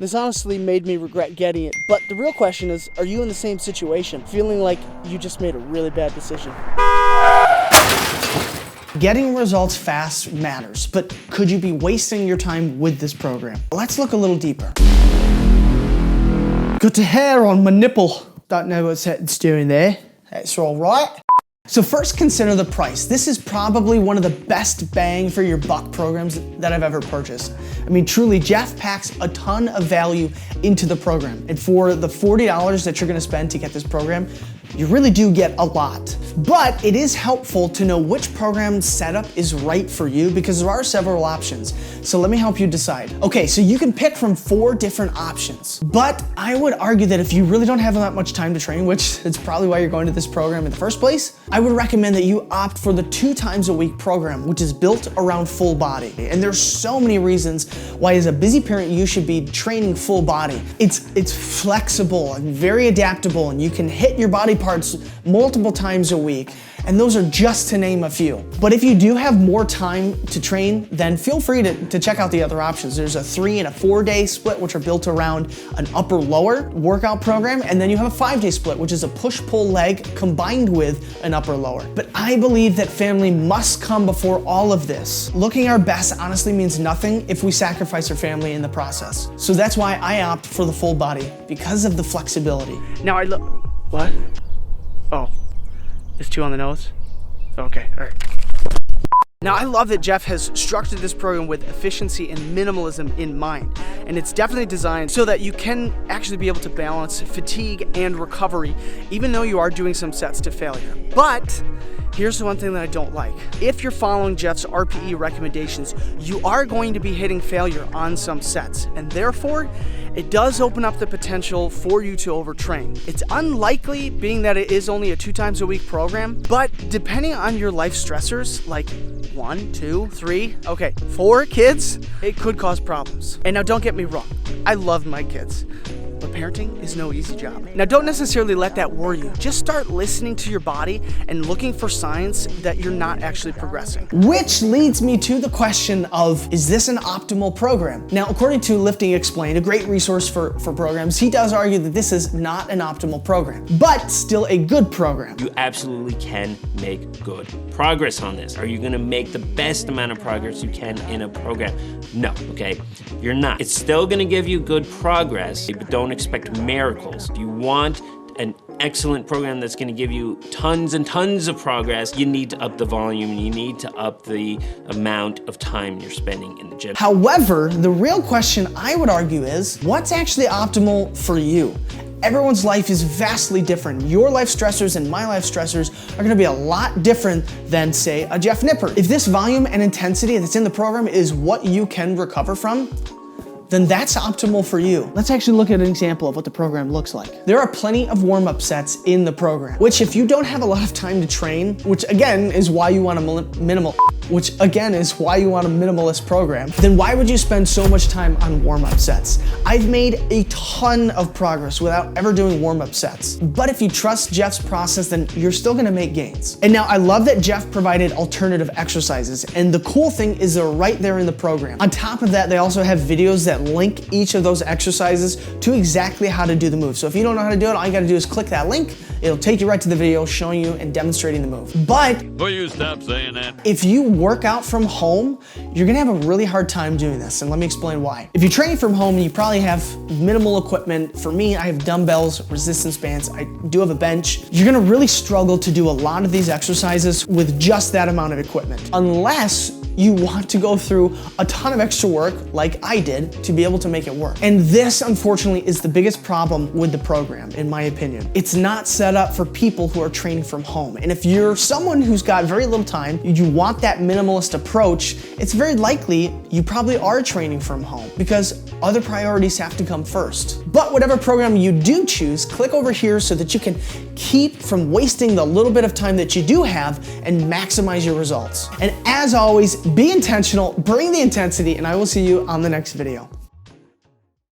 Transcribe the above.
This honestly made me regret getting it, but the real question is, are you in the same situation, feeling like you just made a really bad decision? Getting results fast matters, but could you be wasting your time with this program? Let's look a little deeper. Got a hair on my nipple. Don't know what it's doing there. That's all right. So first, consider the price. This is probably one of the best bang for your buck programs that I've ever purchased. I mean, truly, Jeff packs a ton of value into the program. And for the $40 that you're gonna spend to get this program, you really do get a lot. But it is helpful to know which program setup is right for you because there are several options. So let me help you decide. Okay, so you can pick from 4 different options. But I would argue that if you really don't have that much time to train, which is probably why you're going to this program in the first place, I would recommend that you opt for the 2 times a week program, which is built around full body. And there's so many reasons why as a busy parent, you should be training full body. It's flexible and very adaptable, and you can hit your body parts multiple times a week. And those are just to name a few. But if you do have more time to train, then feel free to check out the other options. There's a 3 and a 4-day split, which are built around an upper-lower workout program. And then you have a 5-day split, which is a push-pull-leg combined with an upper-lower. But I believe that family must come before all of this. Looking our best honestly means nothing if we sacrifice our family in the process. So that's why I opt for the full body, because of the flexibility. Now what? Oh. It's 2 on the nose? Okay, all right. Now, I love that Jeff has structured this program with efficiency and minimalism in mind. And it's definitely designed so that you can actually be able to balance fatigue and recovery, even though you are doing some sets to failure. But here's the one thing that I don't like. If you're following Jeff's RPE recommendations, you are going to be hitting failure on some sets. And therefore, it does open up the potential for you to overtrain. It's unlikely, being that it is only a 2 times a week program, but depending on your life stressors, like 1, 2, 3, okay, 4 kids, it could cause problems. And now don't get me wrong, I love my kids, but parenting is no easy job. Now don't necessarily let that worry you. Just start listening to your body and looking for signs that you're not actually progressing. Which leads me to the question of, is this an optimal program? Now, according to Lifting Explained, a great resource for programs, he does argue that this is not an optimal program, but still a good program. You absolutely can make good progress on this. Are you gonna make the best amount of progress you can in a program? No, okay? You're not. It's still gonna give you good progress, but don't expect miracles. If you want an excellent program that's gonna give you tons and tons of progress, you need to up the volume, you need to up the amount of time you're spending in the gym. However, the real question I would argue is, what's actually optimal for you? Everyone's life is vastly different. Your life stressors and my life stressors are gonna be a lot different than, say, a Jeff Nippard. If this volume and intensity that's in the program is what you can recover from, then that's optimal for you. Let's actually look at an example of what the program looks like. There are plenty of warm-up sets in the program, which if you don't have a lot of time to train, which again is why you want a minimalist program, then why would you spend so much time on warm-up sets? I've made a ton of progress without ever doing warm-up sets. But if you trust Jeff's process, then you're still gonna make gains. And now I love that Jeff provided alternative exercises, and the cool thing is they're right there in the program. On top of that, they also have videos that link each of those exercises to exactly how to do the move. So if you don't know how to do it, all you gotta do is click that link. It'll take you right to the video showing you and demonstrating the move. But will you stop saying that? If you work out from home, you're gonna have a really hard time doing this, and let me explain why. If you're training from home, you probably have minimal equipment. For me, I have dumbbells, resistance bands, I do have a bench. You're gonna really struggle to do a lot of these exercises with just that amount of equipment, unless you want to go through a ton of extra work like I did to be able to make it work. And this, unfortunately, is the biggest problem with the program, in my opinion. It's not set up for people who are training from home. And if you're someone who's got very little time, you want that minimalist approach, it's very likely you probably are training from home because other priorities have to come first. But whatever program you do choose, click over here so that you can keep from wasting the little bit of time that you do have and maximize your results. And as always, be intentional, bring the intensity, and I will see you on the next video.